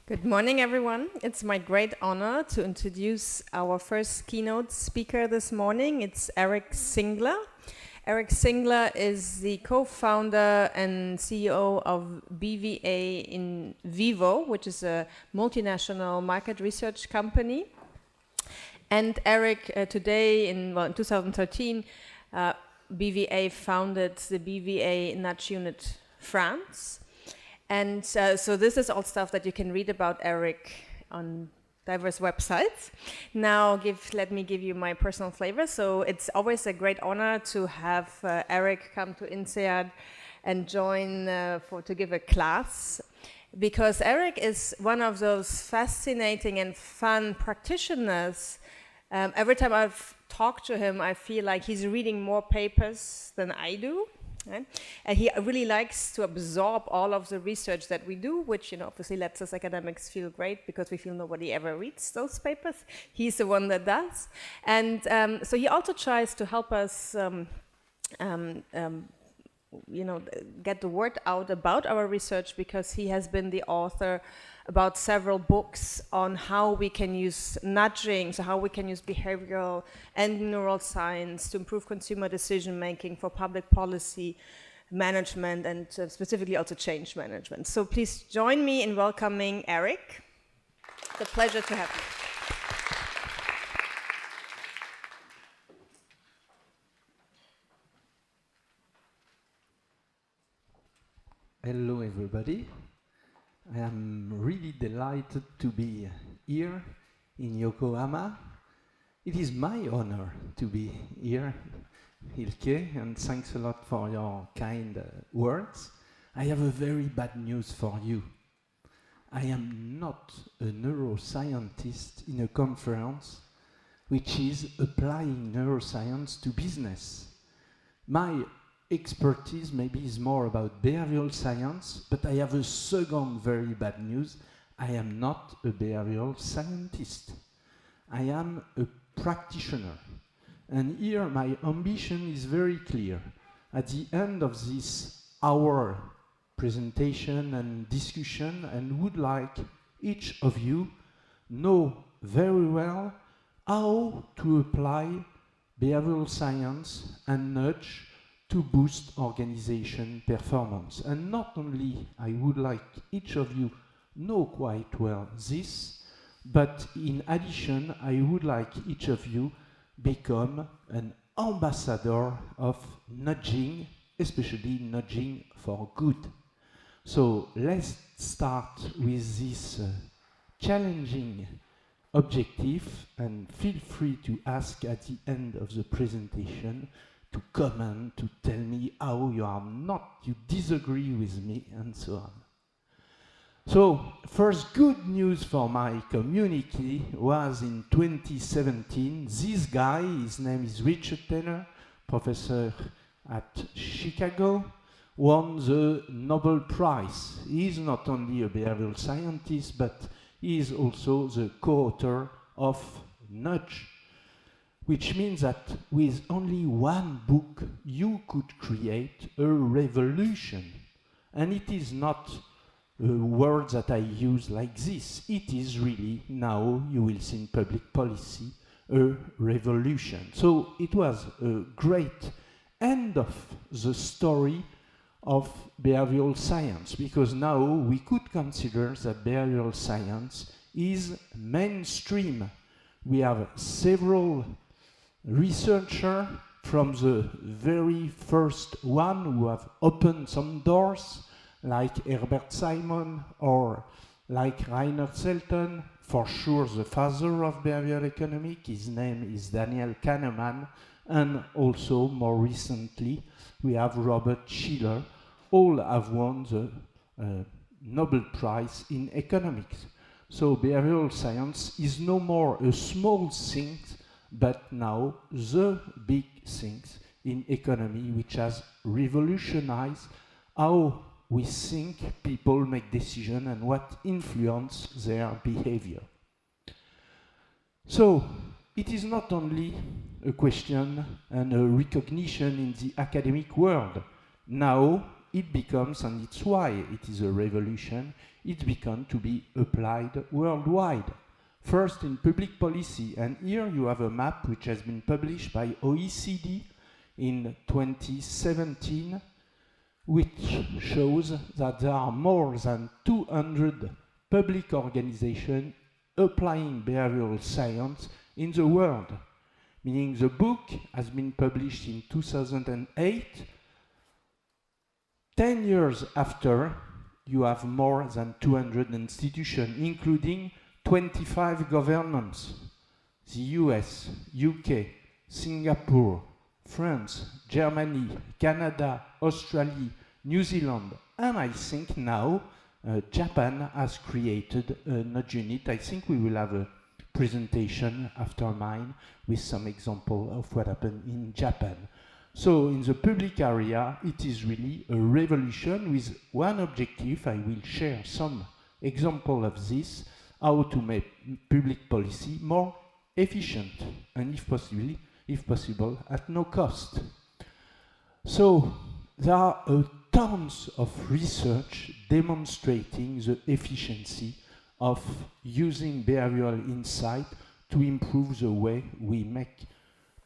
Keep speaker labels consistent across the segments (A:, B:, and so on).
A: Good morning, everyone. It's my great honor to introduce our first keynote speaker this morning. It's Eric Singler. Eric Singler is the co-founder and CEO of BVA in Vivo, which is a multinational market research company. And Eric, today in 2013, BVA founded the BVA Nudge Unit France. And so this is all stuff that you can read about Eric on diverse websites. Now let me give you my personal flavor. So it's always a great honor to have Eric come to INSEAD and join to give a class, because Eric is one of those fascinating and fun practitioners. Every time I've talked to him, I feel like he's reading more papers than I do. Right? And he really likes to absorb all of the research that we do, which obviously lets us academics feel great because we feel nobody ever reads those papers. He's the one that does. And so he also tries to help us get the word out about our research, because he has been the author about several books on how we can use nudging, so how we can use behavioral and neuroscience to improve consumer decision making for public policy management and specifically also change management. So please join me in welcoming Eric. It's a pleasure to have
B: you. Hello, everybody. I am really delighted to be here in Yokohama. It is my honor to be here, Hilke, and thanks a lot for your kind words. I have a very bad news for you. I am not a neuroscientist in a conference which is applying neuroscience to business. My expertise maybe is more about behavioral science, but I have a second very bad news. I am not a behavioral scientist. I am a practitioner. And here my ambition is very clear. At the end of this hour presentation and discussion, and would like each of you know very well how to apply behavioral science and nudge to boost organization performance. And not only I would like each of you know quite well this, but in addition, I would like each of you become an ambassador of nudging, especially nudging for good. So let's start with this challenging objective, and feel free to ask at the end of the presentation, to comment, to tell me how you disagree with me, and so on. So, first good news for my community was in 2017. This guy, his name is Richard Taylor, professor at Chicago, won the Nobel Prize. He is not only a behavioral scientist, but he is also the co-author of Nudge, which means that with only one book, you could create a revolution. And it is not a word that I use like this. It is really, now you will see in public policy, a revolution. So it was a great end of the story of behavioral science, because now we could consider that behavioral science is mainstream. We have several researchers from the very first one who have opened some doors, like Herbert Simon or like Rainer Zelten, for sure the father of behavioral economics. His name is Daniel Kahneman, and also more recently we have Robert Shiller. All have won the Nobel Prize in economics. So behavioral science is no more a small thing, but now the big things in economy, which has revolutionized how we think people make decisions and what influence their behavior. So it is not only a question and a recognition in the academic world. Now it becomes, and it's why it is a revolution, it's begun to be applied worldwide. First in public policy, and here you have a map which has been published by OECD in 2017, which shows that there are more than 200 public organizations applying behavioral science in the world. Meaning the book has been published in 2008. 10 years after, you have more than 200 institutions, including 25 governments: the US, UK, Singapore, France, Germany, Canada, Australia, New Zealand, and I think now Japan has created a nudge unit. I think we will have a presentation after mine with some example of what happened in Japan. So in the public area, it is really a revolution with one objective. I will share some example of this, how to make public policy more efficient and if possible at no cost. So there are tons of research demonstrating the efficiency of using behavioral insight to improve the way we make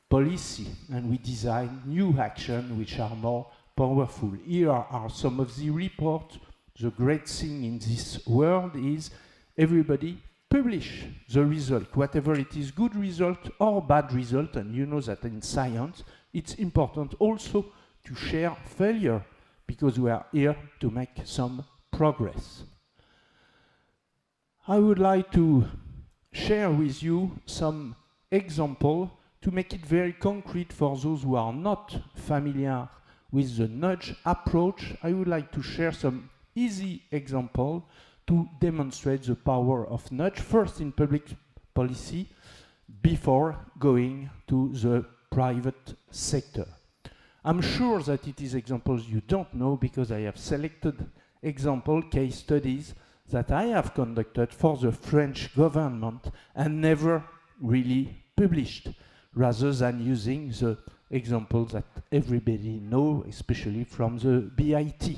B: policy and we design new action which are more powerful. Here are some of the reports. The great thing in this world is everybody publish the result, whatever it is, good result or bad result, and you know that in science it's important also to share failure because we are here to make some progress. I would like to share with you some example to make it very concrete for those who are not familiar with the nudge approach. I would like to share some easy example to demonstrate the power of nudge, first in public policy, before going to the private sector. I'm sure that it is examples you don't know because I have selected example case studies that I have conducted for the French government and never really published, rather than using the examples that everybody knows, especially from the BIT.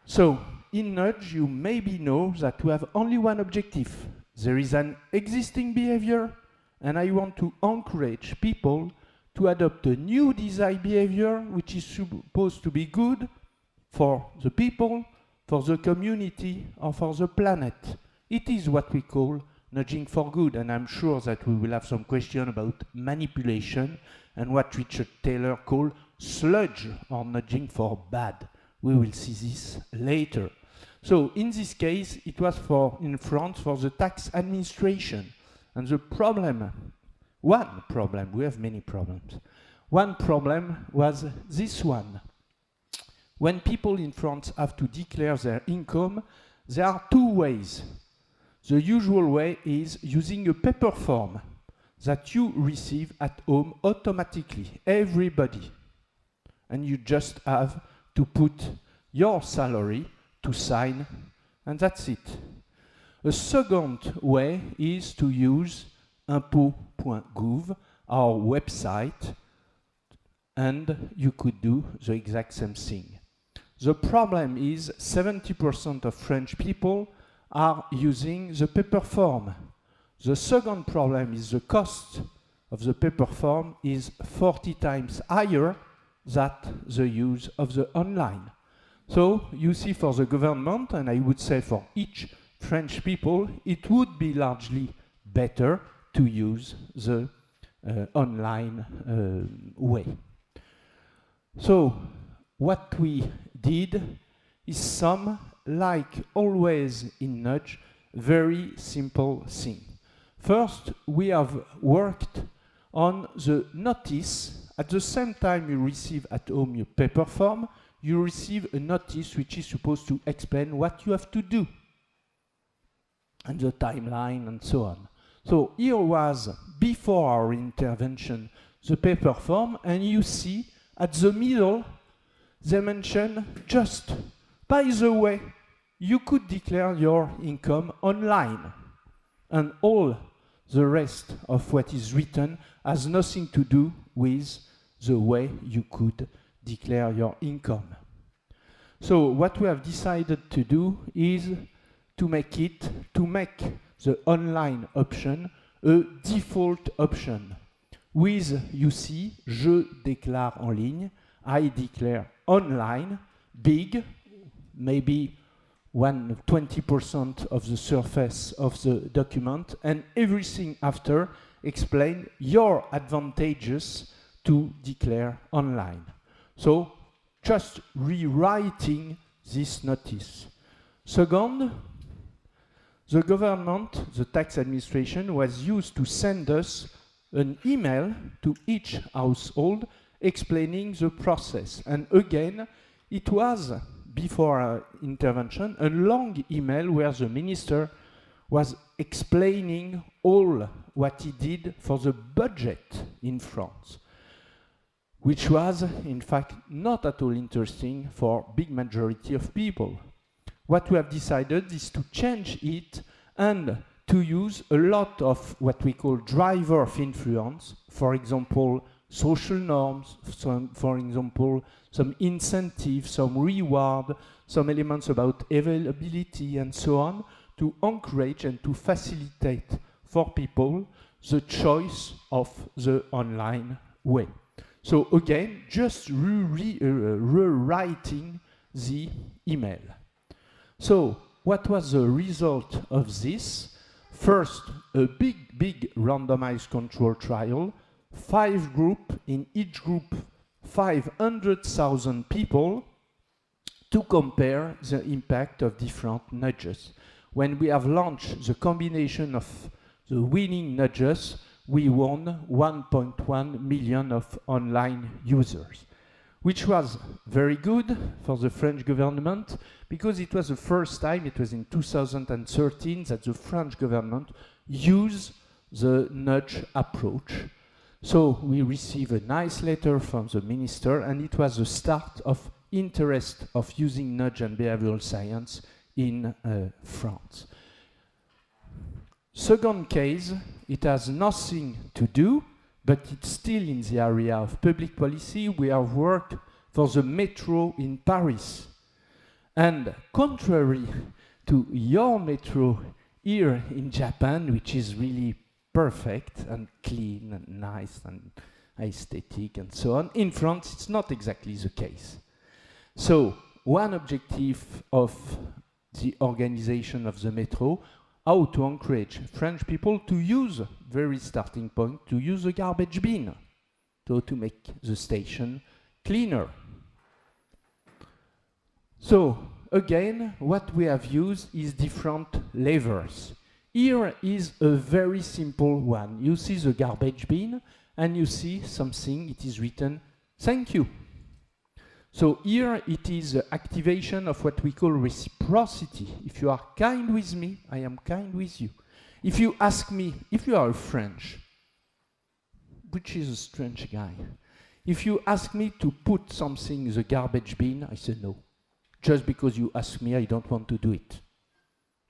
B: So, in nudge, you maybe know that we have only one objective. There is an existing behavior, and I want to encourage people to adopt a new desired behavior which is supposed to be good for the people, for the community, or for the planet. It is what we call nudging for good, and I'm sure that we will have some question about manipulation and what Richard Taylor called sludge or nudging for bad. We will see this later. So in this case, it was in France for the tax administration. And the problem, one problem, we have many problems. One problem was this one. When people in France have to declare their income, there are two ways. The usual way is using a paper form that you receive at home automatically, everybody. And you just have to put your salary to sign, and that's it. A second way is to use impôts.gouv, our website, and you could do the exact same thing. The problem is 70% of French people are using the paper form. The second problem is the cost of the paper form is 40 times higher than the use of the online. So you see, for the government, and I would say for each French people, it would be largely better to use the online way. So what we did is some, like always in nudge, very simple thing. First, we have worked on the notice. At the same time you receive at home your paper form, you receive a notice which is supposed to explain what you have to do and the timeline and so on. So here was, before our intervention, the paper form, and you see at the middle they mention just, by the way, you could declare your income online, and all the rest of what is written has nothing to do with the way you could declare your income. So what we have decided to do is to make the online option a default option. With, you see, je déclare en ligne, I declare online, big, maybe 20% of the surface of the document, and everything after explain your advantages to declare online. So just rewriting this notice. Second, the government, the tax administration, was used to send us an email to each household explaining the process. And again, it was, before intervention, a long email where the minister was explaining all what he did for the budget in France, which was, in fact, not at all interesting for big majority of people. What we have decided is to change it and to use a lot of what we call driver of influence, for example, social norms, for example, some incentives, some reward, some elements about availability and so on, to encourage and to facilitate for people the choice of the online way. So again, just rewriting the email. So what was the result of this? First, a big randomized control trial, 5 groups, in each group 500,000 people, to compare the impact of different nudges. When we have launched the combination of the winning nudges, we won 1.1 million of online users, which was very good for the French government because it was the first time, it was in 2013, that the French government used the nudge approach. So we received a nice letter from the minister, and it was the start of interest of using nudge and behavioral science in France. Second case, it has nothing to do, but it's still in the area of public policy. We have worked for the metro in Paris. And contrary to your metro here in Japan, which is really perfect and clean and nice and aesthetic and so on, in France it's not exactly the case. So one objective of the organization of the metro, how to encourage French people to use, very starting point, to use a garbage bin, to make the station cleaner. So again, what we have used is different levers. Here is a very simple one. You see the garbage bin, and you see something, it is written, thank you. So here it is the activation of what we call reciprocity. If you are kind with me, I am kind with you. If you ask me, if you are French, which is a strange guy, if you ask me to put something in the garbage bin, I say no. Just because you ask me, I don't want to do it,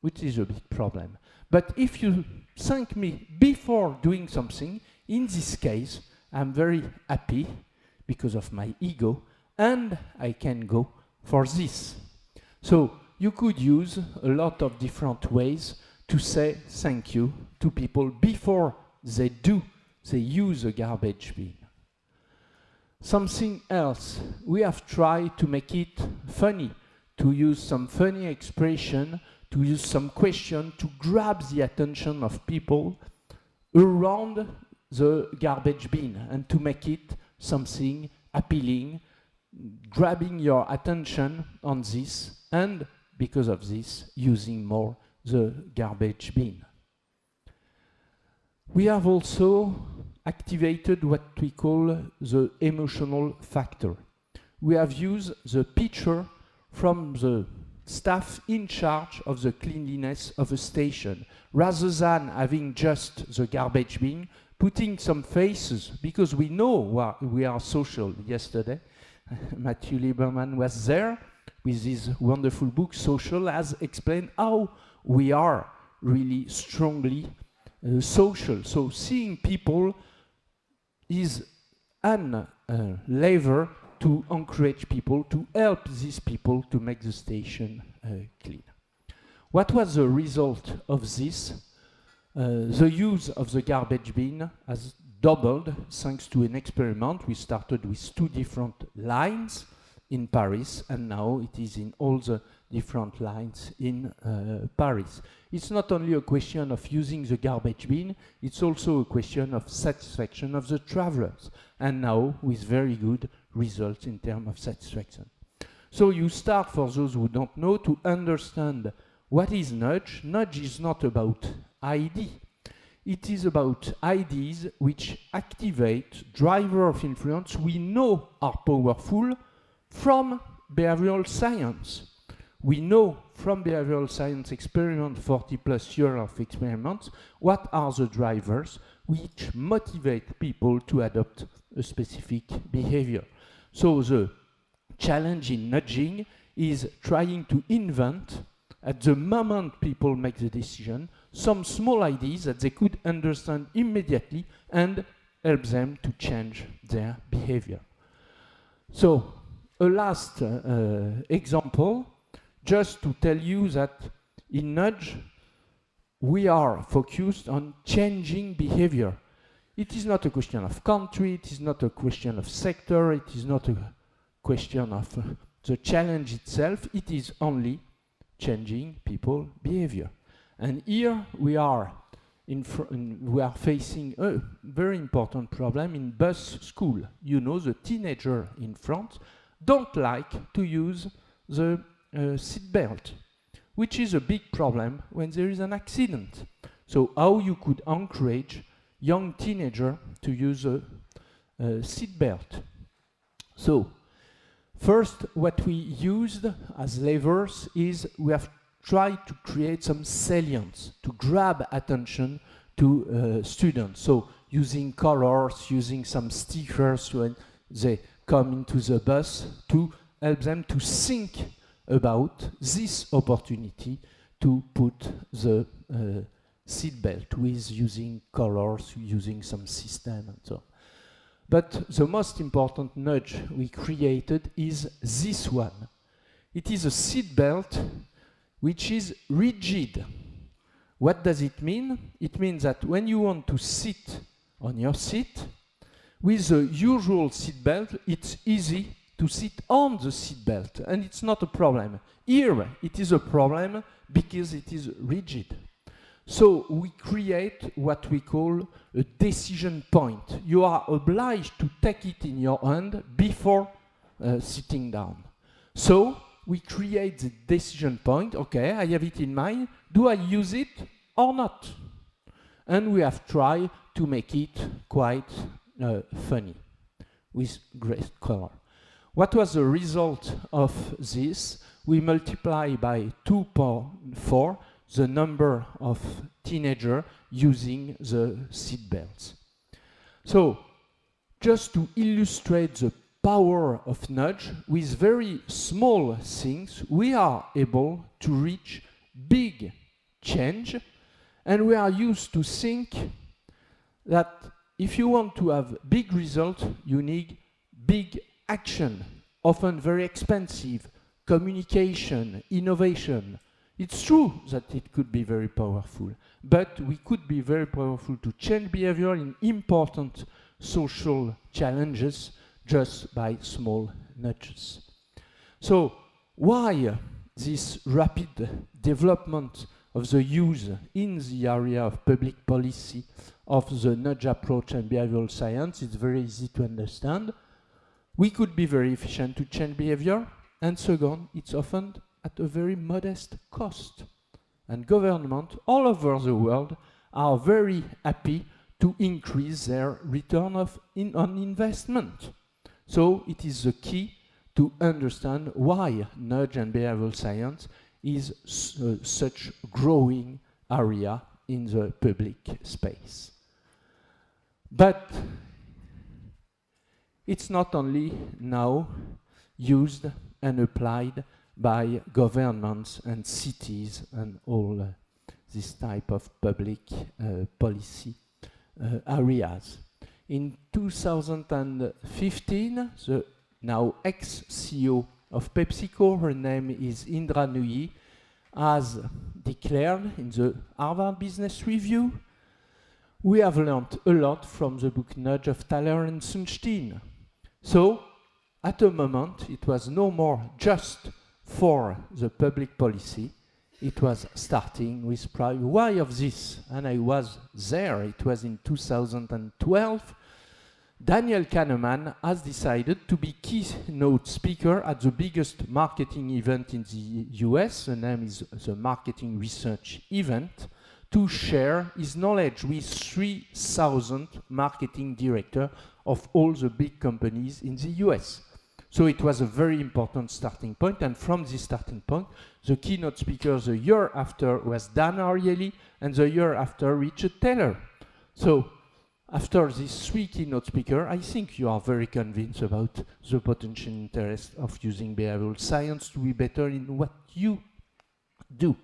B: which is a big problem. But if you thank me before doing something, in this case, I'm very happy because of my ego, and I can go for this. So you could use a lot of different ways to say thank you to people before they use a garbage bin. Something else, we have tried to make it funny, to use some funny expression, to use some question to grab the attention of people around the garbage bin and to make it something appealing, grabbing your attention on this, and because of this, using more the garbage bin. We have also activated what we call the emotional factor. We have used the picture from the staff in charge of the cleanliness of a station, rather than having just the garbage bin, putting some faces, because we know we are social. Yesterday, Matthew Lieberman was there with his wonderful book, Social, has explained how we are really strongly social. So seeing people is an lever to encourage people, to help these people to make the station clean. What was the result of this? The use of the garbage bin has doubled thanks to an experiment. We started with 2 different lines in Paris, and now it is in all the different lines in Paris. It's not only a question of using the garbage bin, it's also a question of satisfaction of the travelers, and now with very good results in terms of satisfaction. So you start, for those who don't know, to understand what is nudge. Nudge is not about ID. It is about ideas which activate driver of influence we know are powerful from behavioral science. We know from behavioral science experiment, 40 plus years of experiments, what are the drivers which motivate people to adopt a specific behavior. So the challenge in nudging is trying to invent, at the moment people make the decision, some small ideas that they could understand immediately and help them to change their behavior. So, a last example, just to tell you that in nudge, we are focused on changing behavior. It is not a question of country, it is not a question of sector, it is not a question of the challenge itself, it is only changing people's behavior. And here we are facing a very important problem in bus school. You know, the teenager in France don't like to use the seat belt, which is a big problem when there is an accident. So how you could encourage young teenager to use a seat belt? So first, what we used as levers is we have tried to create some salience to grab attention to students. So using colors, using some stickers when they come into the bus to help them to think about this opportunity to put the seatbelt with using colors, using some system and so on. But the most important nudge we created is this one. It is a seatbelt which is rigid. What does it mean? It means that when you want to sit on your seat, with the usual seatbelt, it's easy to sit on the seatbelt, and it's not a problem. Here, it is a problem because it is rigid. So we create what we call a decision point. You are obliged to take it in your hand before sitting down. So we create the decision point. Okay, I have it in mind. Do I use it or not? And we have tried to make it quite funny with great color. What was the result of this? We multiply by 2.4 the number of teenagers using the seat belts. So, just to illustrate the power of nudge, with very small things, we are able to reach big change, and we are used to think that if you want to have big results, you need big action, often very expensive, communication, innovation. It's true that it could be very powerful, but we could be very powerful to change behavior in important social challenges just by small nudges. So why this rapid development of the use in the area of public policy of the nudge approach and behavioral science? It's very easy to understand. We could be very efficient to change behavior, and second, it's often at a very modest cost. And governments all over the world are very happy to increase their return on investment. So it is the key to understand why nudge and behavioral science is such a growing area in the public space. But it's not only now used and applied by governments and cities and all this type of public policy areas. In 2015, the now ex-CEO of PepsiCo, her name is Indra Nooyi, has declared in the Harvard Business Review, we have learned a lot from the book Nudge of Thaler and Sunstein. So, at a moment, it was no more just for the public policy, it was starting with private. Why of this? And I was there, it was in 2012. Daniel Kahneman has decided to be keynote speaker at the biggest marketing event in the US, the name is the Marketing Research Event, to share his knowledge with 3,000 marketing directors of all the big companies in the US. So it was a very important starting point, and from this starting point, the keynote speaker the year after was Dan Ariely, and the year after Richard Taylor. So after these 3 keynote speakers, I think you are very convinced about the potential interest of using behavioral science to be better in what you do.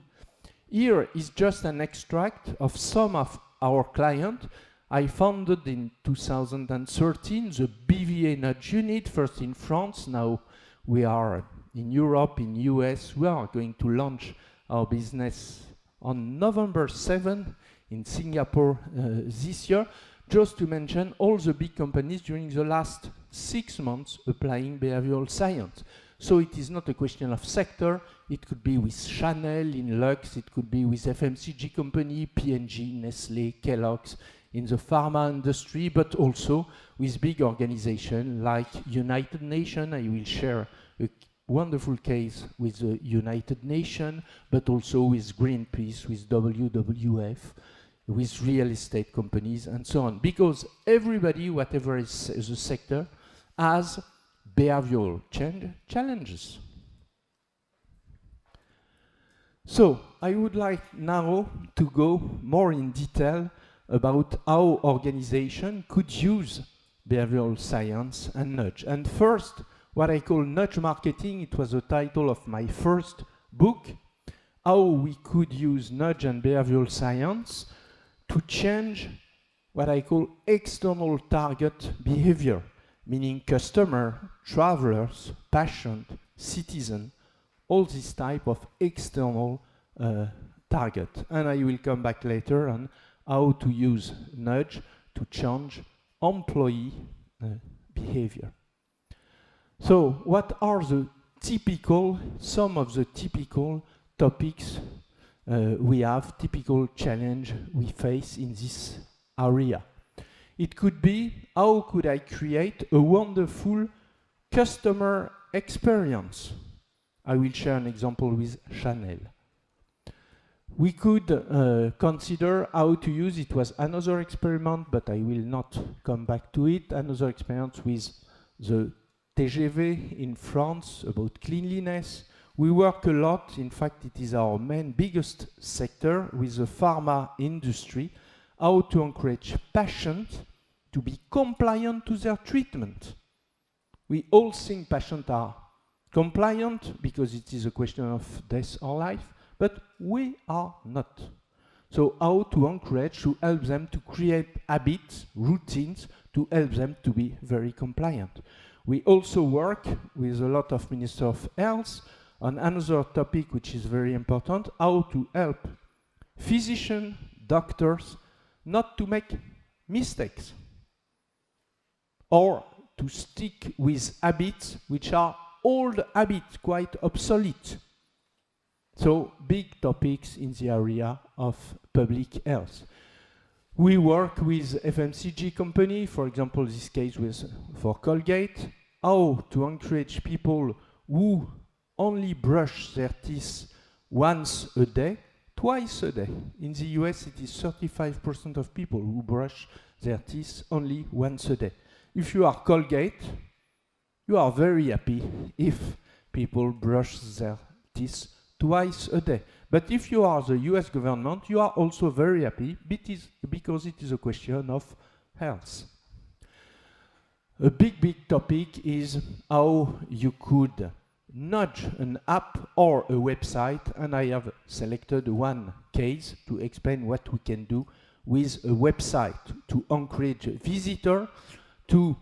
B: Here is just an extract of some of our clients. I founded in 2013 the BVA Nudge Unit, first in France, now we are in Europe, in US. We are going to launch our business on November 7 in Singapore this year. Just to mention all the big companies during the last 6 months applying behavioral science. So it is not a question of sector, it could be with Chanel in Lux, it could be with FMCG company, P&G, Nestle, Kellogg's, in the pharma industry, but also with big organizations like United Nations. I will share a wonderful case with the United Nations, but also with Greenpeace, with WWF, with real estate companies and so on. Because everybody, whatever is the sector, has behavioral challenges. So I would like now to go more in detail about how organization could use behavioral science and nudge. And first, what I call nudge marketing, it was the title of my first book, how we could use nudge and behavioral science to change what I call external target behavior, meaning customer, travelers, patient, citizen, all this type of external target. And I will come back later on how to use nudge to change employee behavior. So what are some of the typical topics we have, typical challenge we face in this area? It could be, how could I create a wonderful customer experience? I will share an example with Chanel. We could consider how to use, it was another experiment, but I will not come back to it, another experiment with the TGV in France about cleanliness. We work a lot, in fact it is our biggest sector with the pharma industry, how to encourage patients to be compliant to their treatment. We all think patients are compliant because it is a question of death or life, but we are not. So how to encourage, to help them to create habits, routines, to help them to be very compliant. We also work with a lot of Ministers of Health on another topic which is very important, how to help physicians, doctors, not to make mistakes or to stick with habits which are old habits, quite obsolete. So big topics in the area of public health. We work with FMCG company, for example, this case was for Colgate, how to encourage people who only brush their teeth once a day, twice a day. In the US, it is 35% of people who brush their teeth only once a day. If you are Colgate, you are very happy if people brush their teeth twice a day. But if you are the US government, you are also very happy because it is a question of health. A big topic is how you could nudge an app or a website, and I have selected one case to explain what we can do with a website to encourage visitors to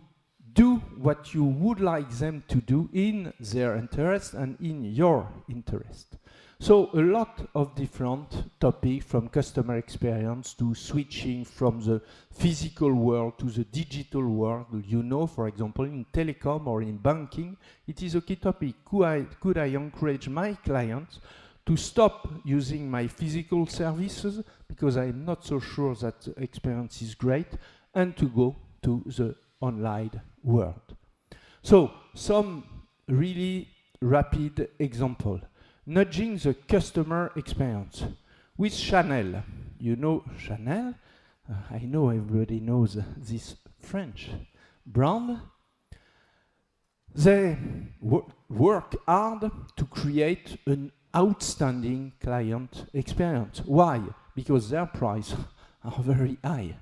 B: do what you would like them to do in their interest and in your interest. So a lot of different topics, from customer experience to switching from the physical world to the digital world. You know, for example, in telecom or in banking, it is a key topic. Could I encourage my clients to stop using my physical services because I'm not so sure that the experience is great, and to go to the online world? So some really rapid example. Nudging the customer experience. With Chanel, you know Chanel? I know everybody knows this French brand. They work hard to create an outstanding client experience. Why? Because their prices are very high.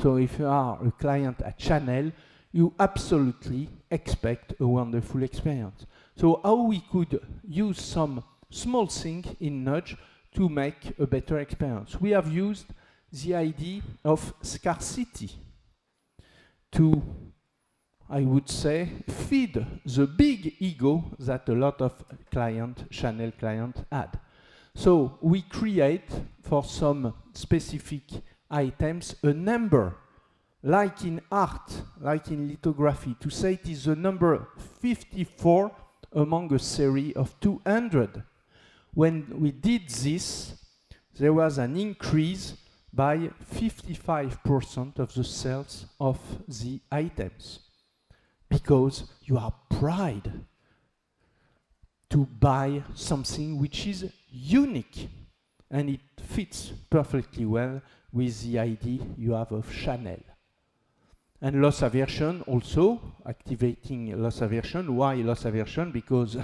B: So if you are a client at Chanel, you absolutely expect a wonderful experience. So how we could use some small thing in Nudge to make a better experience? We have used the idea of scarcity to, I would say, feed the big ego that a lot of Chanel clients had. So we create for some specific items a number, like in art, like in lithography, to say it is the number 54 among a series of 200. When we did this, there was an increase by 55% of the sales of the items, because you are proud to buy something which is unique, and it fits perfectly well with the idea you have of Chanel. And loss aversion also, activating loss aversion. Why loss aversion? Because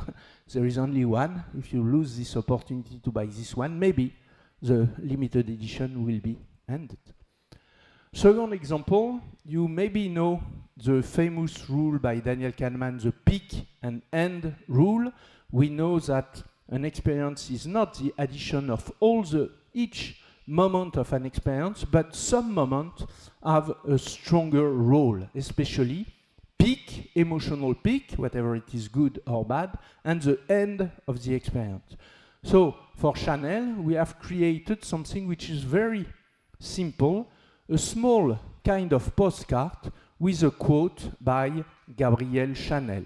B: there is only one. If you lose this opportunity to buy this one, maybe the limited edition will be ended. Second example, you maybe know the famous rule by Daniel Kahneman, the peak and end rule. We know that an experience is not the addition of each moment of an experience, but some moments have a stronger role, especially peak, emotional peak, whatever it is, good or bad, and the end of the experience. So for Chanel, we have created something which is very simple, a small kind of postcard with a quote by Gabrielle Chanel.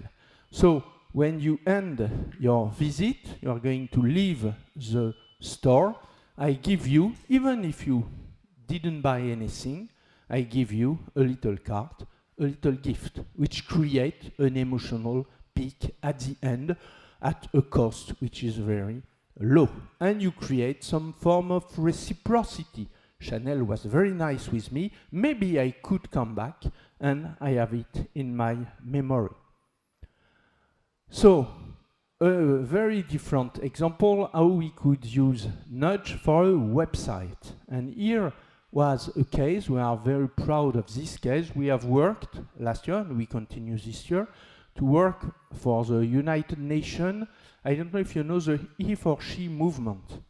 B: So when you end your visit, you are going to leave the store, I give you, even if you didn't buy anything, I give you a little card, a little gift, which create an emotional peak at the end at a cost which is very low. And you create some form of reciprocity. Chanel was very nice with me, maybe I could come back, and I have it in my memory. So, a very different example how we could use Nudge for a website. And here was a case, we are very proud of this case. We have worked last year, and we continue this year, to work for the United Nations. I don't know if you know the He for She movement.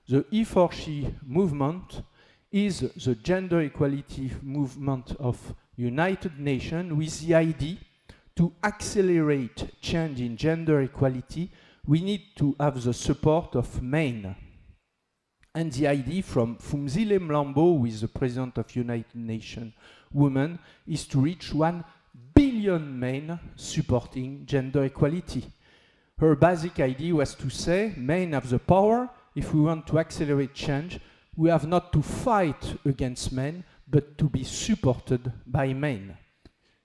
B: The He for She movement is the gender equality movement of United Nations, with the idea to accelerate change in gender equality, we need to have the support of men. And the idea from Phumzile Mlambo, who is the president of United Nations Women, is to reach 1 billion men supporting gender equality. Her basic idea was to say, men have the power. If we want to accelerate change, we have not to fight against men, but to be supported by men.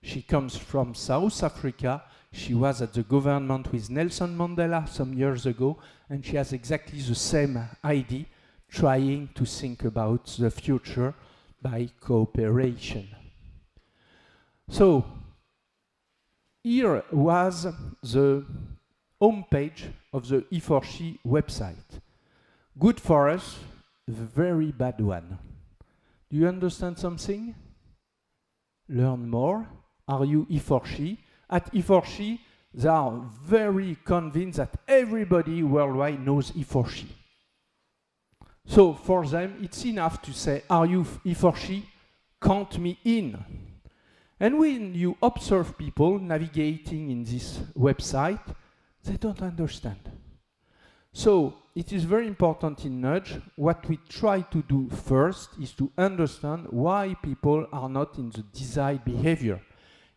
B: She comes from South Africa. She was at the government with Nelson Mandela some years ago, and she has exactly the same idea, trying to think about the future by cooperation. So, here was the homepage of the He4She website. Good for us, very bad one. Do you understand something? Learn more. Are you He4She? At He4She, they are very convinced that everybody worldwide knows He4She. So for them, it's enough to say, are you He4She? Count me in. And when you observe people navigating in this website, they don't understand. So it is very important in Nudge. What we try to do first is to understand why people are not in the desired behavior.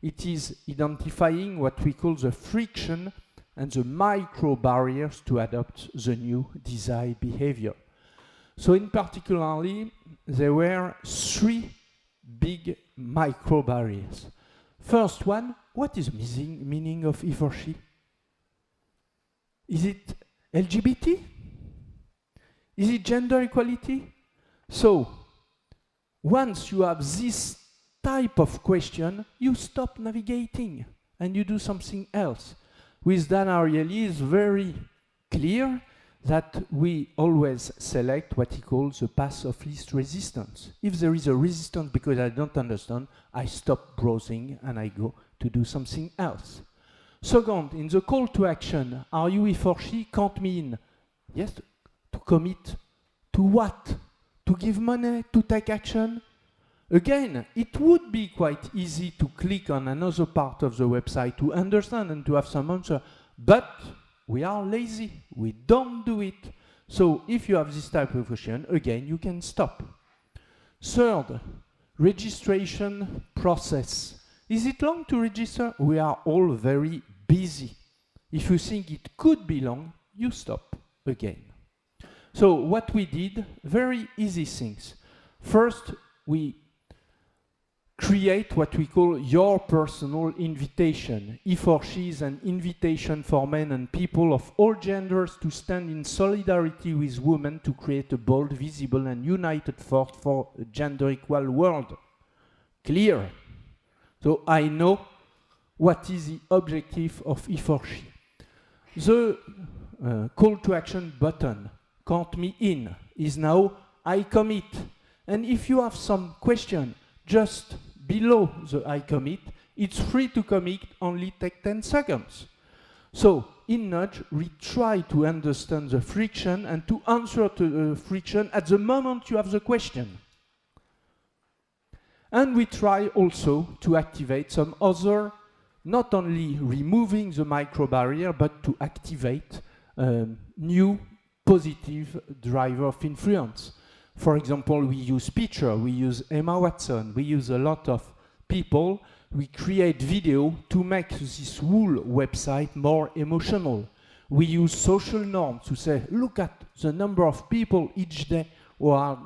B: It is identifying what we call the friction and the micro barriers to adopt the new desired behavior. So in particularly, there were 3 big micro barriers. First one, what is meaning of he or she? Is it LGBT? Is it gender equality? So, once you have this type of question, you stop navigating and you do something else. With Dan Ariely, it's very clear that we always select what he calls the path of least resistance. If there is a resistance because I don't understand, I stop browsing and I go to do something else. Second, in the call to action, are you he or she can't mean, yes, to commit to what? To give money, to take action? Again, it would be quite easy to click on another part of the website to understand and to have some answer, but we are lazy, we don't do it. So if you have this type of question, again, you can stop. Third, registration process. Is it long to register? We are all very busy. If you think it could be long, you stop again. So what we did, very easy things. First, we create what we call your personal invitation. He or she is an invitation for men and people of all genders to stand in solidarity with women to create a bold, visible and united force for a gender equal world. Clear? So I know what is the objective of he or she. The call to action button, count me in, is now I commit. And if you have some question just below the I commit, it's free to commit, only take 10 seconds. So in Nudge, we try to understand the friction and to answer to the friction at the moment you have the question. And we try also to activate some other, not only removing the micro barrier, but to activate new positive driver of influence. For example, we use picture, we use Emma Watson, we use a lot of people. We create video to make this whole website more emotional. We use social norms to say, look at the number of people each day who are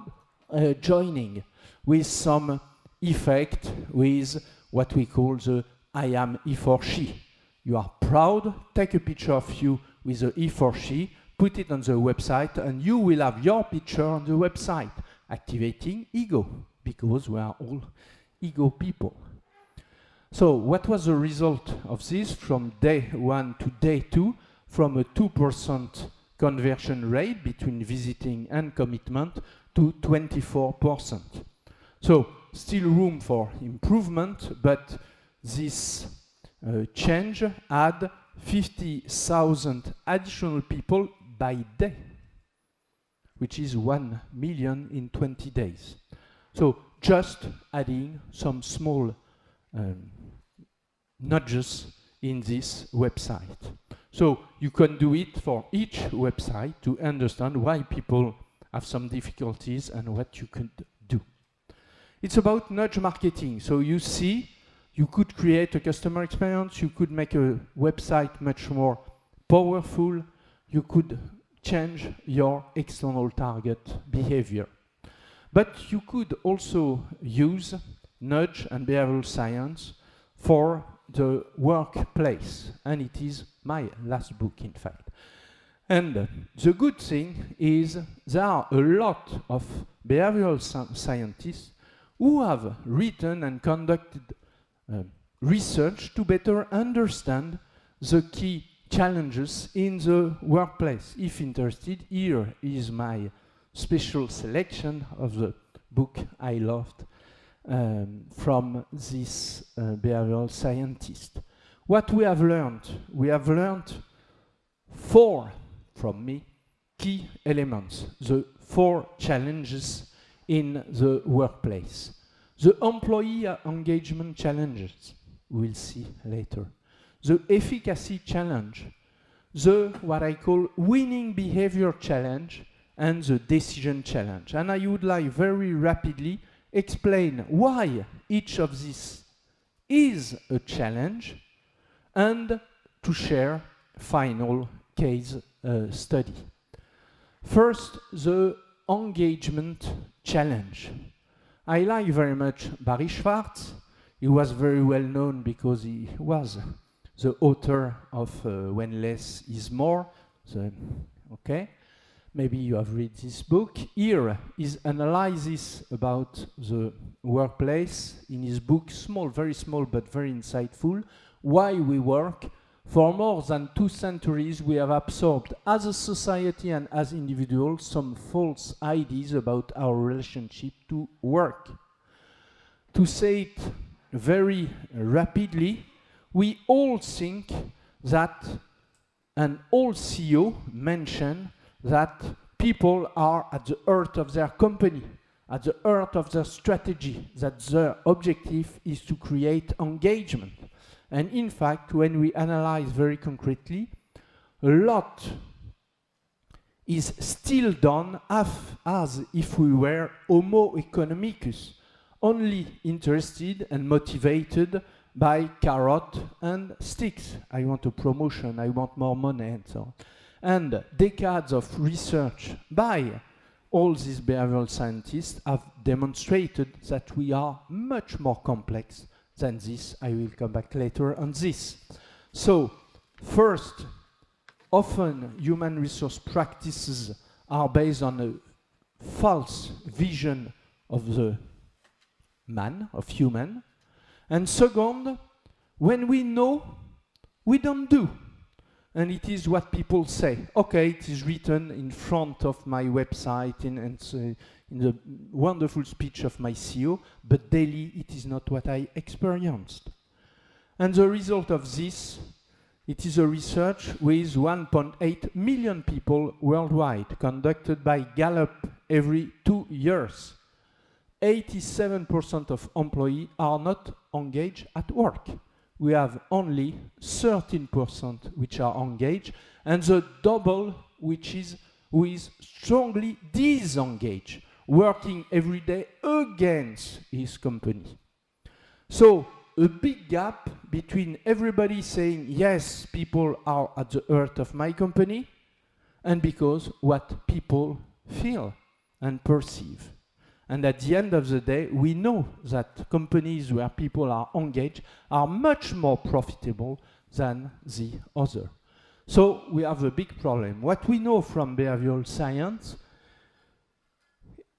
B: joining, with some effect, with what we call the I am he or she. You are proud, take a picture of you with a he or she, put it on the website, and you will have your picture on the website, activating ego, because we are all ego people. So what was the result of this from day 1 to day 2? From a 2% conversion rate between visiting and commitment to 24%. So still room for improvement, but this change had 50,000 additional people by day, which is 1 million in 20 days. So just adding some small nudges in this website. So you can do it for each website to understand why people have some difficulties and what you could do. It's about nudge marketing. So you see, you could create a customer experience, you could make a website much more powerful, you could change your external target behavior. But you could also use nudge and behavioral science for the workplace. And it is my last book, in fact. And the good thing is there are a lot of behavioral scientists who have written and conducted research to better understand the key challenges in the workplace. If interested, here is my special selection of the book I loved from this behavioral scientist. What we have learned 4, from me, key elements, the 4 challenges in the workplace. The employee engagement challenges, we'll see later. The efficacy challenge, the what I call winning behavior challenge, and the decision challenge. And I would like very rapidly explain why each of these is a challenge and to share final case study. First, the engagement challenge. I like very much Barry Schwartz. He was very well known because he was the author of When Less is More. Okay, maybe you have read this book. Here is analysis about the workplace in his book, small, very small, but very insightful. Why we work. For more than 2 centuries, we have absorbed as a society and as individuals some false ideas about our relationship to work. To say it very rapidly, we all think that, and all CEO mention that people are at the heart of their company, at the heart of their strategy, that their objective is to create engagement. And in fact, when we analyze very concretely, a lot is still done as if we were Homo economicus, only interested and motivated by carrot and sticks. I want a promotion, I want more money, and so on. And decades of research by all these behavioral scientists have demonstrated that we are much more complex than this. I will come back later on this. So, first, often human resource practices are based on a false vision of the man, of human. And second, when we know, we don't do. And it is what people say. Okay, it is written in front of my website in the wonderful speech of my CEO, but daily it is not what I experienced. And the result of this, it is a research with 1.8 million people worldwide, conducted by Gallup every 2 years. 87% of employees are not engaged at work. We have only 13% which are engaged, and the double which is who is strongly disengaged, working every day against his company. So a big gap between everybody saying, yes, people are at the heart of my company, and because what people feel and perceive. And at the end of the day, we know that companies where people are engaged are much more profitable than the other. So we have a big problem. What we know from behavioral science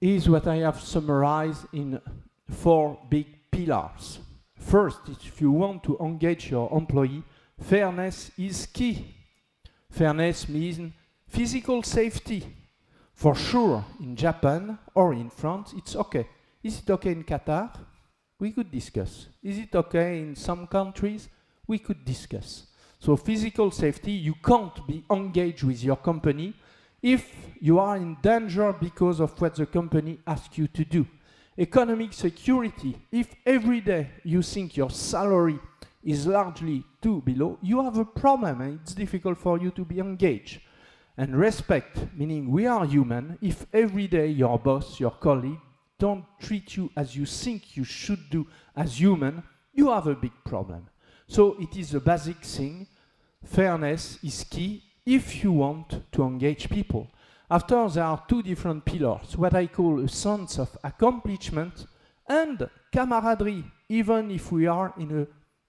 B: is what I have summarized in 4 big pillars. First, if you want to engage your employee, fairness is key. Fairness means physical safety. For sure, in Japan or in France, it's okay. Is it okay in Qatar? We could discuss. Is it okay in some countries? We could discuss. So physical safety, you can't be engaged with your company if you are in danger because of what the company asks you to do. Economic security, if every day you think your salary is largely too below, you have a problem and it's difficult for you to be engaged. And respect, meaning we are human. If every day your boss, your colleague, don't treat you as you think you should do as human, you have a big problem. So it is a basic thing. Fairness is key if you want to engage people. After, there are 2 different pillars, what I call a sense of accomplishment and camaraderie. Even if we are in an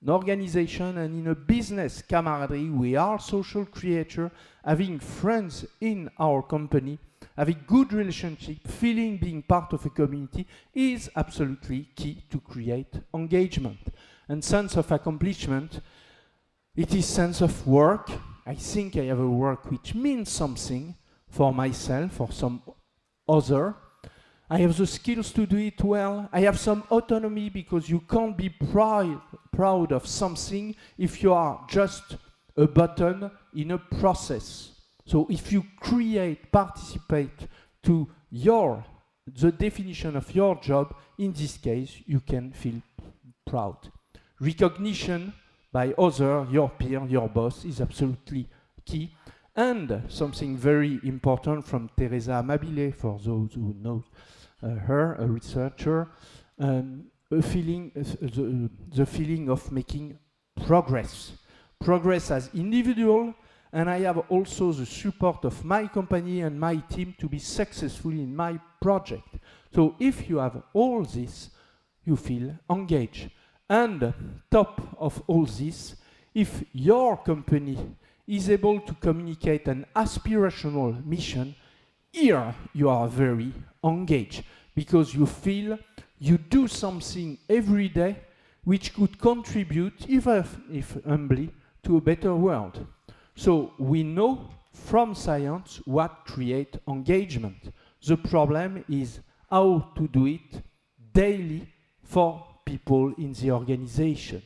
B: organization and in a business camaraderie, we are social creatures, having friends in our company, having good relationship, feeling being part of a community is absolutely key to create engagement. And sense of accomplishment, it is sense of work. I think I have a work which means something for myself or some other. I have the skills to do it well. I have some autonomy because you can't be proud of something if you are just a button in a process. So if you participate to your the definition of your job, in this case, you can feel proud. Recognition by other, your peer, your boss, is absolutely key. And something very important from Teresa Amabile, for those who know her, a researcher, the feeling of making progress. Progress as individual, and I have also the support of my company and my team to be successful in my project. So if you have all this, you feel engaged. And top of all this, if your company is able to communicate an aspirational mission, here you are very engaged, because you feel you do something every day which could contribute, even if humbly, to a better world. So we know from science what creates engagement. The problem is how to do it daily for people in the organization.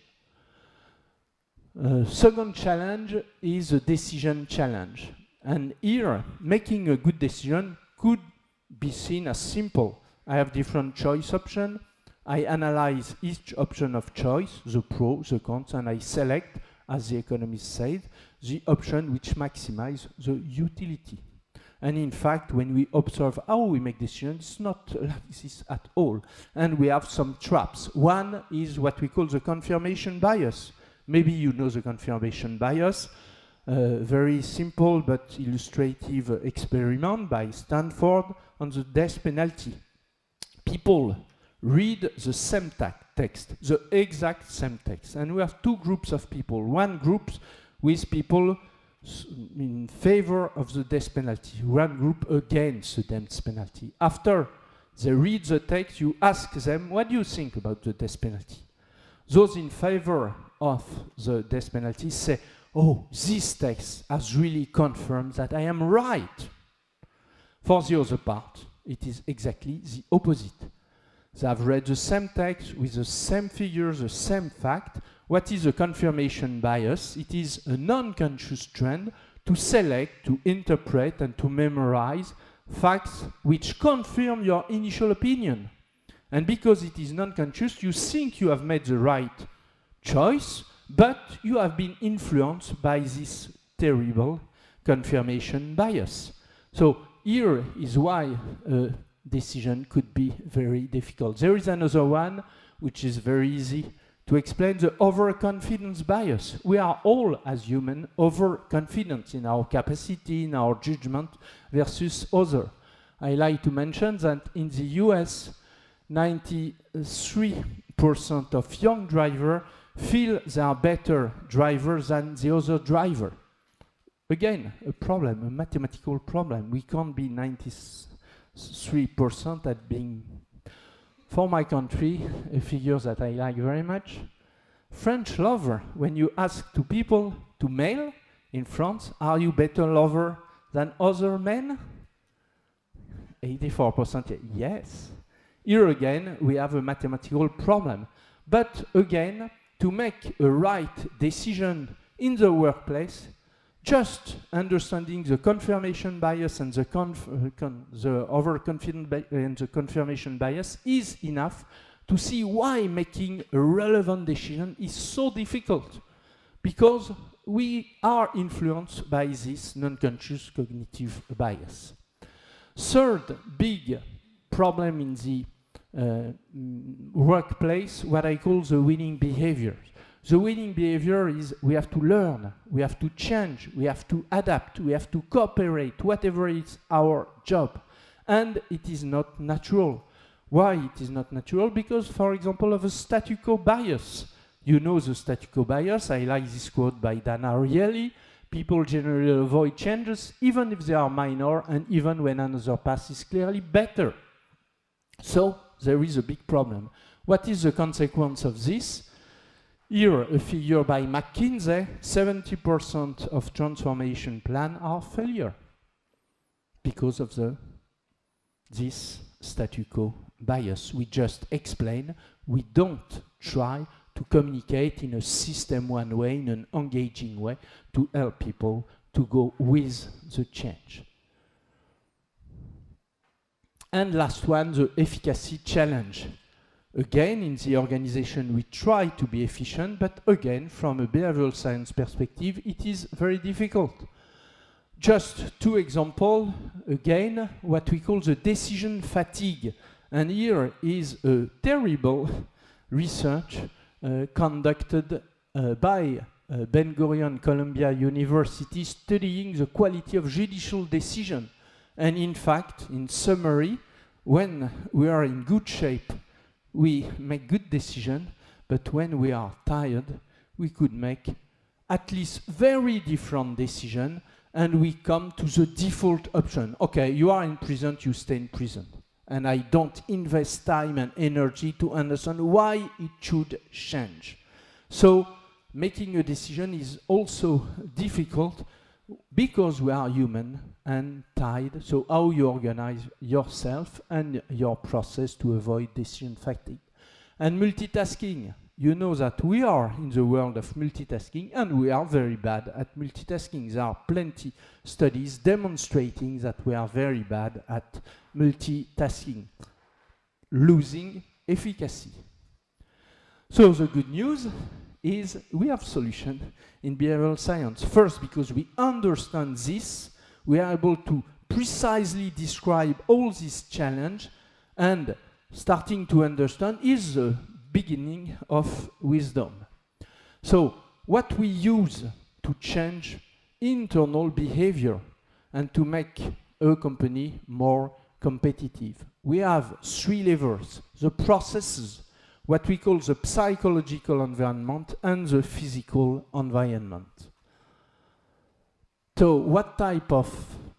B: Second challenge is a decision challenge. And here, making a good decision could be seen as simple. I have different choice options. I analyze each option of choice, the pros, the cons, and I select, as the economist said, the option which maximizes the utility. And in fact, when we observe how we make decisions, it's not like this at all. And we have some traps. One is what we call the confirmation bias. Maybe you know the confirmation bias. Very simple but illustrative experiment by Stanford on the death penalty. People read the same text, the exact same text. And we have two groups of people. One group with people in favor of the death penalty, one group against the death penalty. After they read the text, you ask them, what do you think about the death penalty? Those in favor of the death penalty say, oh, this text has really confirmed that I am right. For the other part, it is exactly the opposite. They have read the same text with the same figures, the same fact. What is a confirmation bias? It is a non-conscious trend to select, to interpret, and to memorize facts which confirm your initial opinion. And because it is non-conscious, you think you have made the right choice, but you have been influenced by this terrible confirmation bias. So here is why a decision could be very difficult. There is another one which is very easy to explain, the overconfidence bias. We are all, as humans, overconfident in our capacity, in our judgment versus others. I like to mention that in the US, 93% of young drivers feel they are better drivers than the other driver. Again, a problem, a mathematical problem. We can't be 93% at being, for my country, a figure that I like very much. French lover, when you ask to people to male in France, are you better lover than other men? 84% yes. Here again, we have a mathematical problem. But again, to make a right decision in the workplace, just understanding the confirmation bias and the overconfident and the confirmation bias is enough to see why making a relevant decision is so difficult. Because we are influenced by this non-conscious cognitive bias. Third big problem in the workplace, what I call the winning behavior. The winning behavior is we have to learn, we have to change, we have to adapt, we have to cooperate, whatever is our job. And it is not natural. Why it is not natural? Because, for example, of a statu quo bias. You know the statu quo bias. I like this quote by Dan Ariely. People generally avoid changes, even if they are minor, and even when another path is clearly better. So there is a big problem. What is the consequence of this? Here, a figure by McKinsey, 70% of transformation plans are failure because of this statu quo bias. We just explain, we don't try to communicate in a system one way, in an engaging way, to help people to go with the change. And last one, the efficacy challenge. Again, in the organization, we try to be efficient, but again, from a behavioral science perspective, it is very difficult. Just two examples, again, what we call the decision fatigue. And here is a terrible research conducted by Ben Gurion Columbia University studying the quality of judicial decision. And in fact, in summary, when we are in good shape, we make good decisions, but when we are tired, we could make at least very different decisions, and we come to the default option. Okay, you are in prison, you stay in prison. And I don't invest time and energy to understand why it should change. So making a decision is also difficult because we are human and tired. So how you organize yourself and your process to avoid decision fatigue. And multitasking. You know that we are in the world of multitasking and we are very bad at multitasking. There are plenty studies demonstrating that we are very bad at multitasking, losing efficacy. So the good news is we have solution in behavioral science. First, because we understand this, we are able to precisely describe all these challenges, and starting to understand is the beginning of wisdom. So what we use to change internal behavior and to make a company more competitive. We have three levels: the processes, what we call the psychological environment, and the physical environment. So what type of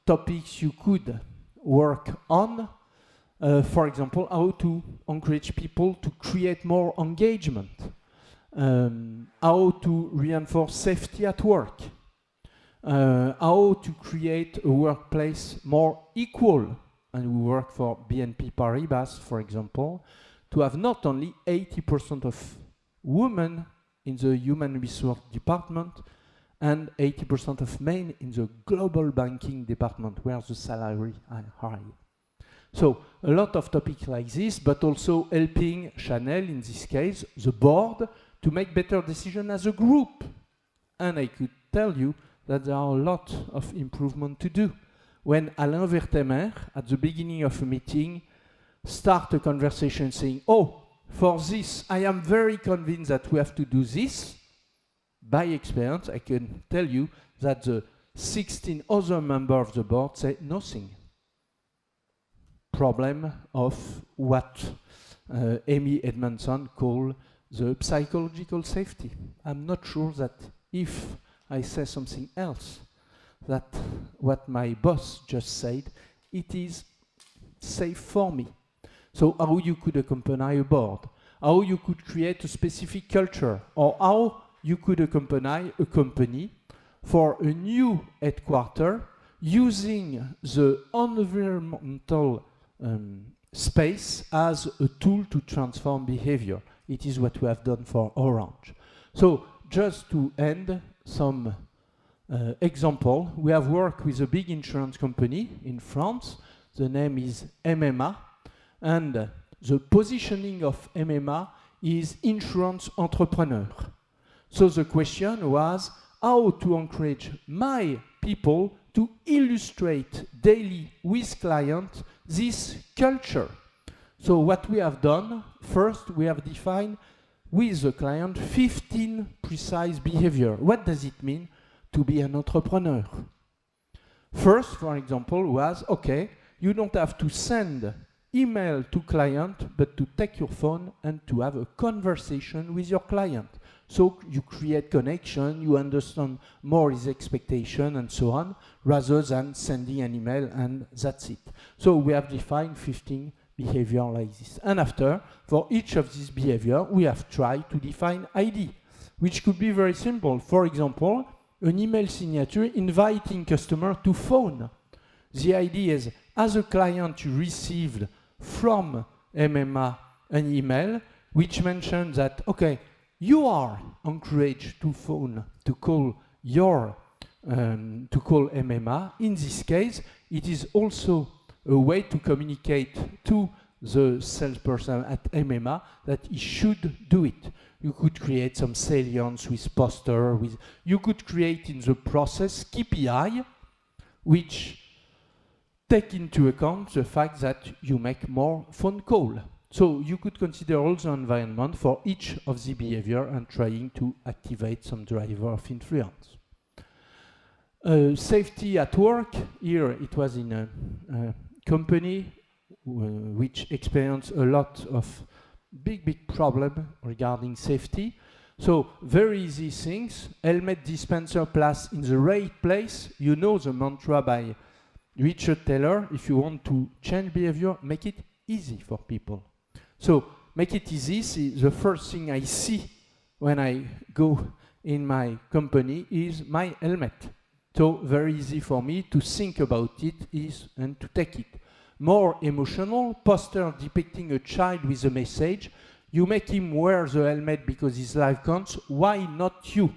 B: topics you could work on? For example, how to encourage people to create more engagement, how to reinforce safety at work, how to create a workplace more equal. And we work for BNP Paribas, for example, to have not only 80% of women in the human resource department and 80% of men in the global banking department, where the salary are high. So a lot of topics like this, but also helping Chanel, in this case, the board, to make better decisions as a group. And I could tell you that there are a lot of improvement to do. When Alain Vertemer, at the beginning of a meeting, start a conversation saying, oh, for this, I am very convinced that we have to do this. By experience, I can tell you that the 16 other members of the board say nothing. Problem of what Amy Edmondson called the psychological safety. I'm not sure that if I say something else, that what my boss just said, it is safe for me. So how you could accompany a board, how you could create a specific culture, or how you could accompany a company for a new headquarters using the environmental space as a tool to transform behavior. It is what we have done for Orange. So just to end some example, we have worked with a big insurance company in France. The name is MMA, and the positioning of MMA is insurance entrepreneur. So the question was how to encourage my people to illustrate daily with clients this culture. So what we have done, first we have defined with the client 15 precise behavior. What does it mean to be an entrepreneur? First, for example, was, okay, you don't have to send email to client, but to take your phone and to have a conversation with your client. So you create connection, you understand more his expectation and so on, rather than sending an email and that's it. So we have defined 15 behavior like this. And after, for each of these behavior, we have tried to define ID, which could be very simple. For example, an email signature inviting customer to phone. The idea is, as a client, you received from MMA an email which mentions that, okay, you are encouraged to phone, to call your, to call MMA. In this case, it is also a way to communicate to the salesperson at MMA that he should do it. You could create some salience with poster, you could create in the process KPI, which take into account the fact that you make more phone calls. So you could consider all the environment for each of the behavior and trying to activate some driver of influence. Safety at work, here it was in a company which experienced a lot of big problem regarding safety. So very easy things, helmet dispenser place in the right place. You know the mantra by Richard Taylor, if you want to change behavior, make it easy for people. So make it easy. See, the first thing I see when I go in my company is my helmet. So very easy for me to think about it and to take it. More emotional, poster depicting a child with a message. You make him wear the helmet because his life counts. Why not you?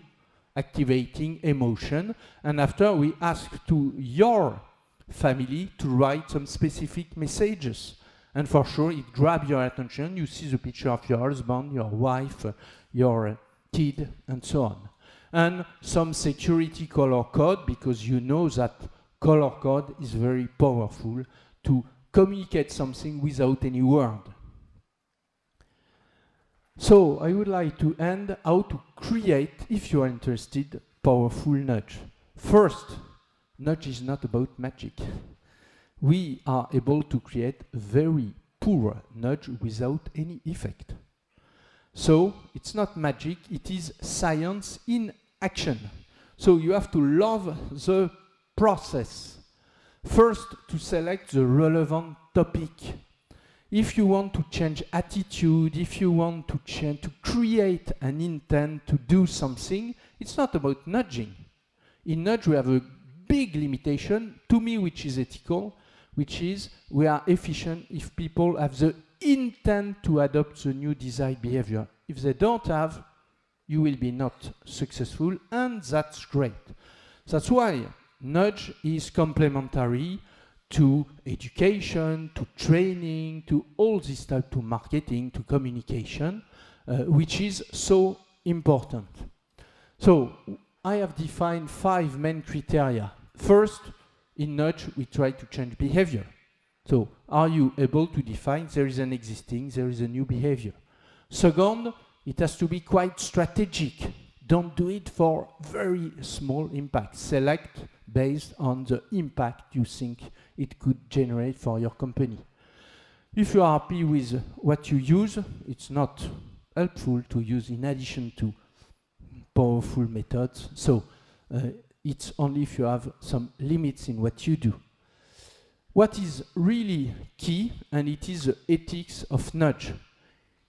B: Activating emotion. And after we ask to your family to write some specific messages. And for sure, it grabs your attention. You see the picture of your husband, your wife, your kid, and so on. And some security color code, because you know that color code is very powerful to communicate something without any word. So I would like to end how to create, if you are interested, powerful nudge. First, nudge is not about magic. We are able to create a very poor nudge without any effect. So it's not magic, it is science in action. So you have to love the process. First, to select the relevant topic. If you want to change attitude, if you want to create an intent to do something, it's not about nudging. In nudge, we have a big limitation, to me, which is ethical, which is we are efficient if people have the intent to adopt the new desired behavior. If they don't have, you will be not successful, and that's great. That's why nudge is complementary to education, to training, to all this type, to marketing, to communication, which is so important. So I have defined 5 main criteria. First, in nudge, we try to change behavior. So are you able to define there is an existing, there is a new behavior? Second, it has to be quite strategic. Don't do it for very small impact. Select based on the impact you think it could generate for your company. If you are happy with what you use, it's not helpful to use in addition to powerful methods. So it's only if you have some limits in what you do. What is really key, and it is the ethics of nudge.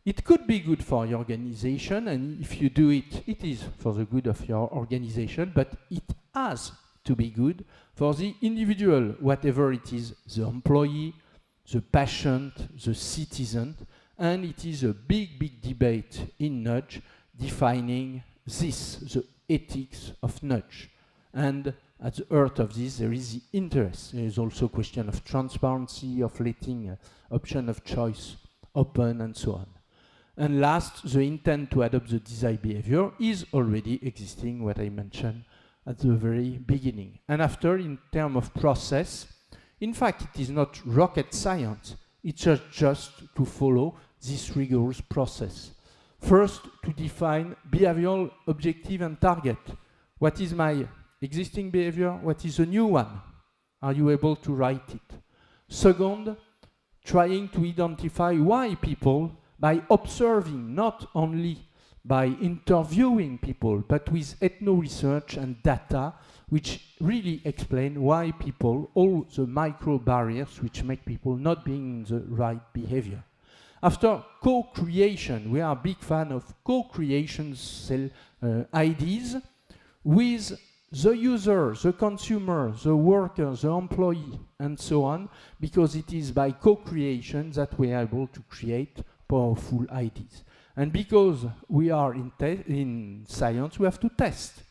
B: It could be good for your organization, and if you do it, it is for the good of your organization, but it has to be good for the individual, whatever it is, the employee, the patient, the citizen, and it is a big debate in nudge defining this, the ethics of nudge. And at the heart of this, there is the interest. There is also a question of transparency, of letting option of choice open, and so on. And last, the intent to adopt the desired behavior is already existing, what I mentioned at the very beginning. And after, in terms of process, in fact, it is not rocket science. It's just to follow this rigorous process. First, to define behavioral objective and target. What is my existing behavior? What is a new one? Are you able to write it? Second, trying to identify why people, by observing, not only by interviewing people, but with ethno-research and data, which really explain why people, all the micro barriers which make people not being in the right behavior. After co-creation, we are a big fan of co-creation ideas with the user, the consumer, the worker, the employee, and so on, because it is by co-creation that we are able to create powerful ideas. And because we are in science, we have to test,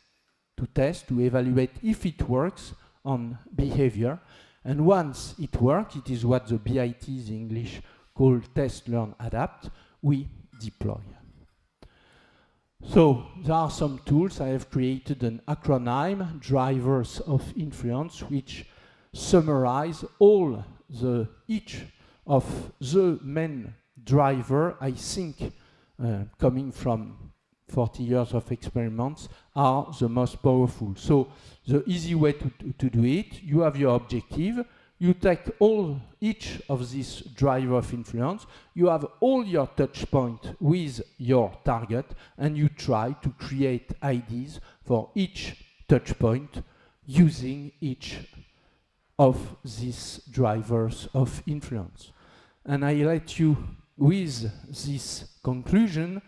B: to evaluate if it works on behavior. And once it works, it is what the BITs in English call test, learn, adapt, we deploy. So there are some tools. I have created an acronym, Drivers of Influence, which summarize each of the main driver, I think, coming from 40 years of experiments, are the most powerful. So the easy way to do it, you have your objective, you take each of these driver of influence, you have all your touch points with your target, and you try to create ideas for each touch point using each of these drivers of influence. And I let you with this conclusion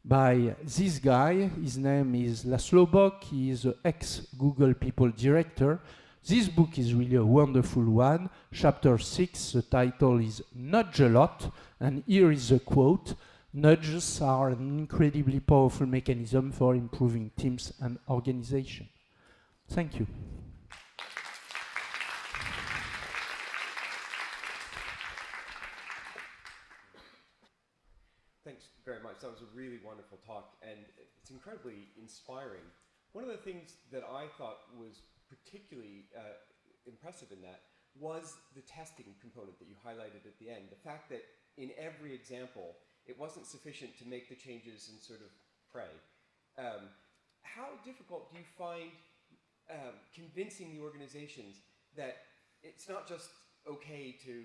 B: by this guy. His name is Laszlo Bock. He is an ex-Google People Director. This book is really a wonderful one. Chapter 6, the title is Nudge a Lot. And here is a quote: "Nudges are an incredibly powerful mechanism for improving teams and organization." Thank you.
C: Thanks very much. That was a really wonderful talk, and it's incredibly inspiring. One of the things that I thought was particularly impressive in that was the testing component that you highlighted at the end. The fact that in every example, it wasn't sufficient to make the changes and sort of pray. How difficult do you find convincing the organizations that it's not just okay to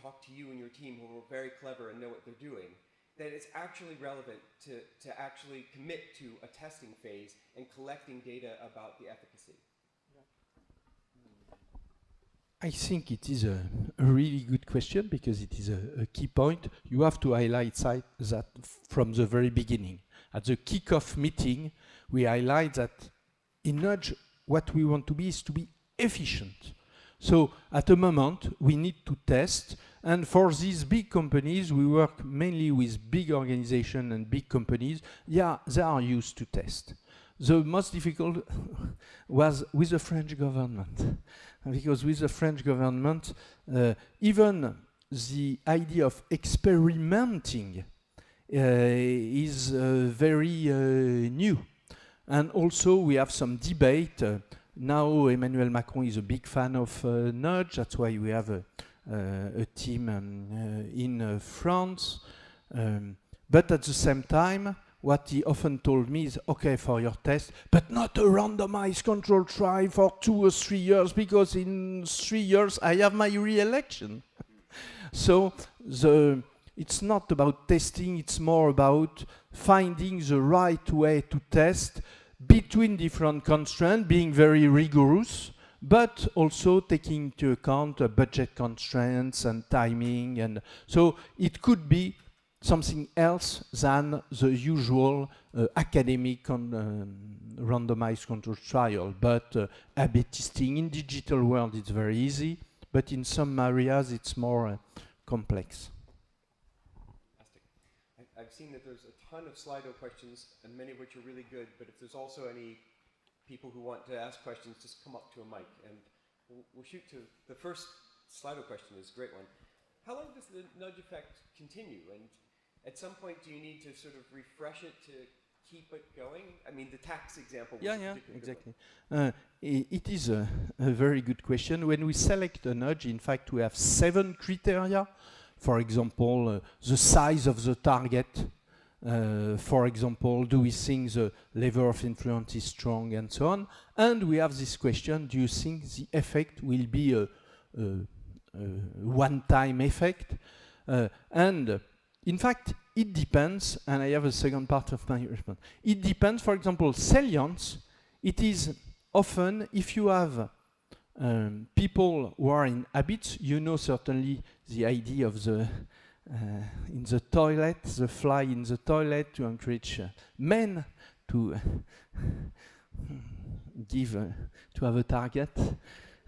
C: talk to you and your team who are very clever and know what they're doing, that it's actually relevant to actually commit to a testing phase and collecting data about the efficacy?
B: I think it is a really good question, because it is a key point. You have to highlight that from the very beginning. At the kickoff meeting, we highlight that in Nudge, what we want to be is to be efficient. So at a moment, we need to test. And for these big companies, we work mainly with big organizations and big companies. Yeah, they are used to test. The most difficult was with the French government. Because with the French government, even the idea of experimenting is very new. And also we have some debate. Now Emmanuel Macron is a big fan of Nudge. That's why we have a team in France. But at the same time, what he often told me is, okay, for your test, but not a randomized control trial for 2 or 3 years, because in 3 years I have my re-election. So it's not about testing, it's more about finding the right way to test between different constraints, being very rigorous, but also taking into account budget constraints and timing. And so it could be something else than the usual academic randomized control trial. But A/B testing in digital world, it's very easy, but in some areas it's more complex.
C: Fantastic. I've seen that there's a ton of Slido questions, and many of which are really good, but if there's also any people who want to ask questions, just come up to a mic, and we'll shoot to the first Slido question. Is a great one. How long does the nudge effect continue? And at some point, do you need to sort of refresh it to keep it going? I mean, the tax example was
B: exactly. It is a very good question. When we select a nudge, in fact, we have 7 criteria. For example, the size of the target. For example, do we think the level of influence is strong, and so on. And we have this question, do you think the effect will be a one-time effect? And in fact, it depends, and I have a second part of my response. It depends. For example, salience, it is often, if you have people who are in habits, you know certainly the idea of the in the toilet, the fly in the toilet, to encourage men to to have a target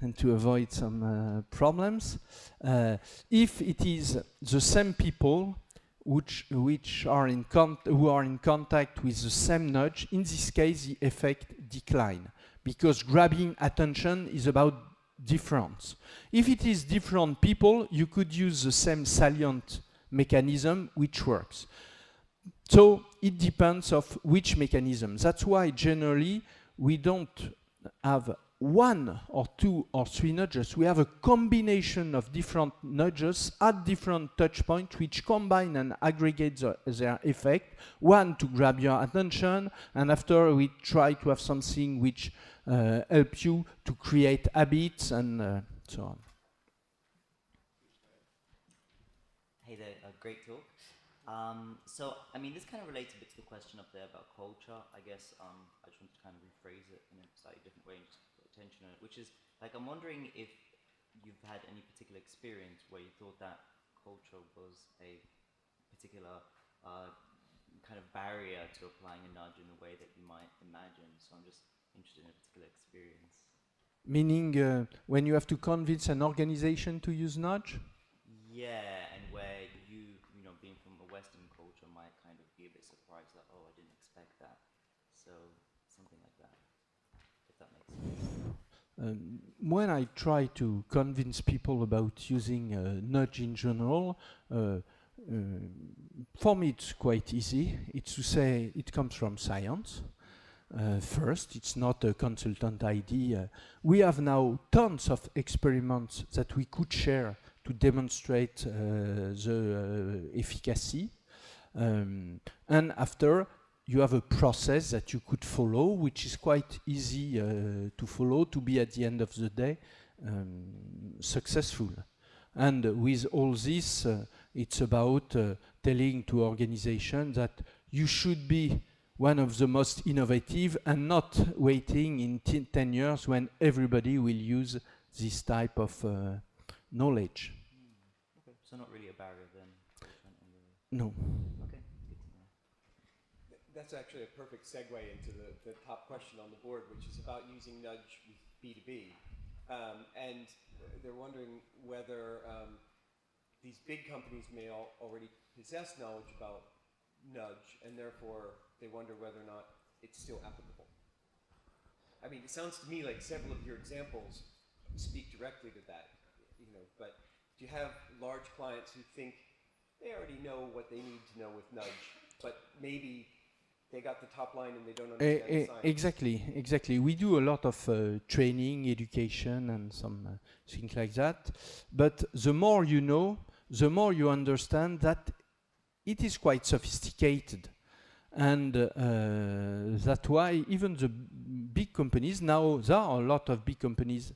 B: and to avoid some problems. If it is the same people which are who are in contact with the same nudge, in this case the effect decline, because grabbing attention is about difference. If it is different people, you could use the same salient mechanism which works. So it depends of which mechanism. That's why generally we don't have one or two or three nudges. We have a combination of different nudges at different touch points which combine and aggregate their effect. One to grab your attention, and after we try to have something which help you to create habits and so on.
D: Hey there, great talk. So, I mean, this kind of relates a bit to the question up there about culture. I guess I just want to kind of rephrase it in a slightly different way and just put attention on it, which is, like, I'm wondering if you've had any particular experience where you thought that culture was a particular kind of barrier to applying a nudge in a way that you might imagine. So I'm just interested in a particular experience.
B: Meaning when you have to convince an organization to use nudge?
D: Yeah, and where you know, being from a Western culture might kind of be a bit surprised that, oh, I didn't expect that. So something like that, if that makes sense.
B: When I try to convince people about using nudge in general, for me it's quite easy. It's to say it comes from science. First, it's not a consultant idea. We have now tons of experiments that we could share to demonstrate the efficacy. And after, you have a process that you could follow, which is quite easy to follow, to be at the end of the day successful. And with all this, it's about telling to organizations that you should be one of the most innovative and not waiting in 10 years when everybody will use this type of knowledge.
D: Okay, so not really a barrier then?
B: No.
D: Okay, good to know.
C: That's actually a perfect segue into the top question on the board, which is about using nudge with B2B. And they're wondering whether these big companies may already possess knowledge about nudge, and therefore they wonder whether or not it's still applicable. I mean, it sounds to me like several of your examples speak directly to that, you know, but do you have large clients who think they already know what they need to know with nudge, but maybe they got the top line and they don't understand the science?
B: Exactly. We do a lot of training, education, and some things like that. But the more you know, the more you understand that it is quite sophisticated. And that's why even the big companies, now there are a lot of big companies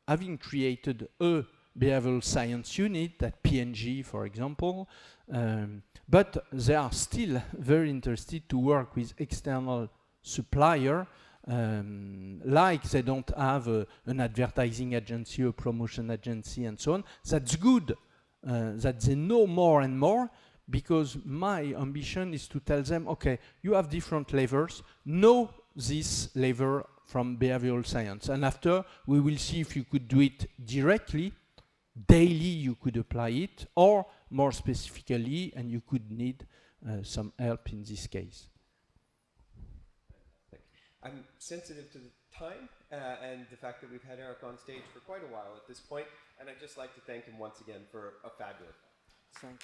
B: having created a behavioral science unit at P&G, for example, but they are still very interested to work with external supplier, like they don't have an advertising agency, a promotion agency, and so on. That's good that they know more and more, because my ambition is to tell them, okay, you have different levels, know this level from behavioral science, and after we will see if you could do it directly, daily you could apply it, or more specifically, and you could need some help in this case.
C: I'm sensitive to the time and the fact that we've had Eric on stage for quite a while at this point, and I'd just like to thank him once again for a fabulous.
B: Thanks.